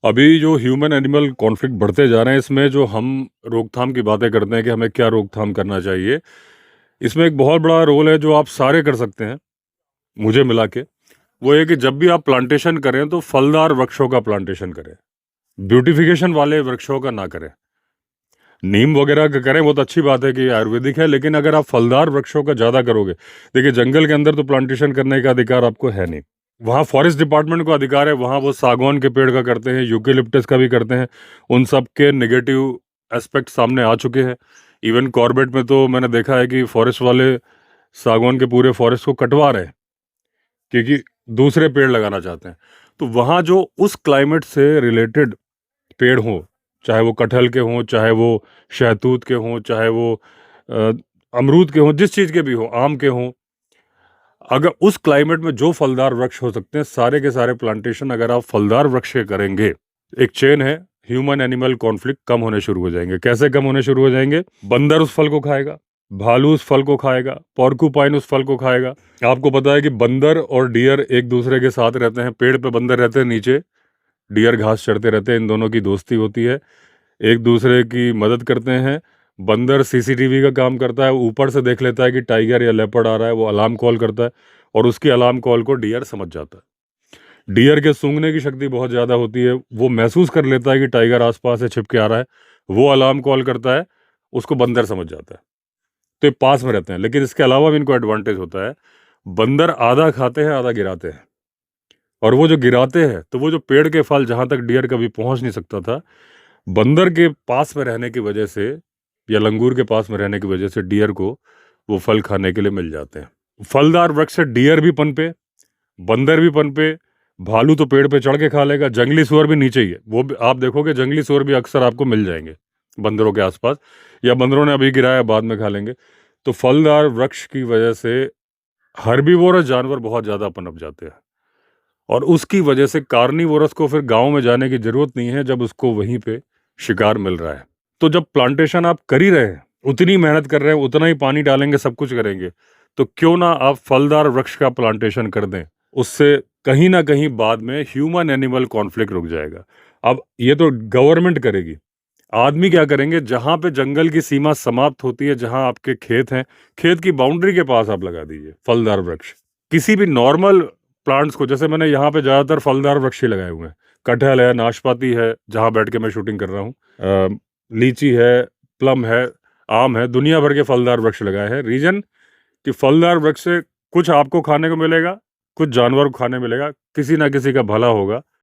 अभी जो human animal conflict बढ़ते जा रहे हैं, इसमें जो हम रोकथाम की बातें करते हैं कि हमें क्या रोकथाम करना चाहिए, इसमें एक बहुत बड़ा रोल है जो आप सारे कर सकते हैं, मुझे मिला के। वो ये कि जब भी आप प्लांटेशन करें तो फलदार वृक्षों का प्लांटेशन करें, ब्यूटिफिकेशन वाले वृक्षों का ना करें। नीम वगैरह का करें, बहुत अच्छी बात है कि आयुर्वेदिक है, लेकिन अगर आप फलदार वृक्षों का ज़्यादा करोगे, देखिए जंगल के अंदर तो प्लांटेशन करने का अधिकार आपको है नहीं। वहाँ फॉरेस्ट डिपार्टमेंट को अधिकार है, वहाँ वो सागवान के पेड़ का करते हैं, यूकेलिप्टस का भी करते हैं। उन सब के नेगेटिव एस्पेक्ट सामने आ चुके हैं। इवन कॉर्बेट में तो मैंने देखा है कि फॉरेस्ट वाले सागवान के पूरे फॉरेस्ट को कटवा रहे हैं क्योंकि दूसरे पेड़ लगाना चाहते हैं। तो वहाँ जो उस क्लाइमेट से रिलेटेड पेड़ हों, चाहे वो कटहल के हों, चाहे वो शहतूत के हों, चाहे वो अ, अमरूद के हों, जिस चीज़ के भी हों, आम के हों, अगर उस क्लाइमेट में जो फलदार वृक्ष हो सकते हैं, सारे के सारे प्लांटेशन अगर आप फलदार वृक्ष के करेंगे, एक चेन है, ह्यूमन एनिमल कॉन्फ्लिक्ट कम होने शुरू हो जाएंगे। कैसे कम होने शुरू हो जाएंगे? बंदर उस फल को खाएगा, भालू उस फल को खाएगा, पोर्क्यूपाइन उस फल को खाएगा। आपको पता है कि बंदर और डियर एक दूसरे के साथ रहते हैं, पेड़ पे बंदर रहते हैं, नीचे डियर घास चढ़ते रहते हैं, इन दोनों की दोस्ती होती है, एक दूसरे की मदद करते हैं। बंदर सीसीटीवी का काम करता है, ऊपर से देख लेता है कि टाइगर या लेपर्ड आ रहा है, वो अलार्म कॉल करता है और उसकी अलार्म कॉल को डियर समझ जाता है। डियर के सूंघने की शक्ति बहुत ज़्यादा होती है, वो महसूस कर लेता है कि टाइगर आसपास से छिप के आ रहा है, वो अलार्म कॉल करता है, उसको बंदर समझ जाता है। तो ये पास में रहते हैं, लेकिन इसके अलावा भी इनको एडवांटेज होता है। बंदर आधा खाते हैं, आधा गिराते हैं, और वो जो गिराते हैं तो वो जो पेड़ के फल जहाँ तक डियर कभी पहुँच नहीं सकता था, बंदर के पास में रहने की वजह से या लंगूर के पास में रहने की वजह से डियर को वो फल खाने के लिए मिल जाते हैं। फलदार वृक्ष से डियर भी पनपे, बंदर भी पनपे, भालू तो पेड़ पे चढ़ के खा लेगा, जंगली सुअर भी नीचे ही है, वो भी आप देखोगे जंगली सुअर भी अक्सर आपको मिल जाएंगे बंदरों के आसपास, या बंदरों ने अभी गिराया बाद में खा लेंगे। तो फलदार वृक्ष की वजह से हर्बीवोरस जानवर बहुत ज़्यादा पनप जाते हैं, और उसकी वजह से कार्निवोरस को फिर गाँव में जाने की ज़रूरत नहीं है जब उसको वहीं पे शिकार मिल रहा है। तो जब प्लांटेशन आप कर ही रहे हैं, उतनी मेहनत कर रहे हैं, उतना ही पानी डालेंगे, सब कुछ करेंगे, तो क्यों ना आप फलदार वृक्ष का प्लांटेशन कर दें। उससे कहीं न कहीं बाद में ह्यूमन एनिमल कॉन्फ्लिक्ट रुक जाएगा। अब ये तो गवर्नमेंट करेगी, आदमी क्या करेंगे? जहाँ पे जंगल की सीमा समाप्त होती है, जहाँ आपके खेत हैं, खेत की बाउंड्री के पास आप लगा दीजिए फलदार वृक्ष। किसी भी नॉर्मल प्लांट्स को, जैसे मैंने यहाँ पे ज़्यादातर फलदार वृक्ष ही लगाए हुए हैं। कटहल है, नाशपाती है, जहाँ बैठ के मैं शूटिंग कर रहा हूँ, लीची है, प्लम है, आम है, दुनिया भर के फलदार वृक्ष लगाए हैं। रीज़न कि फलदार वृक्ष से कुछ आपको खाने को मिलेगा, कुछ जानवर को खाने मिलेगा, किसी ना किसी का भला होगा।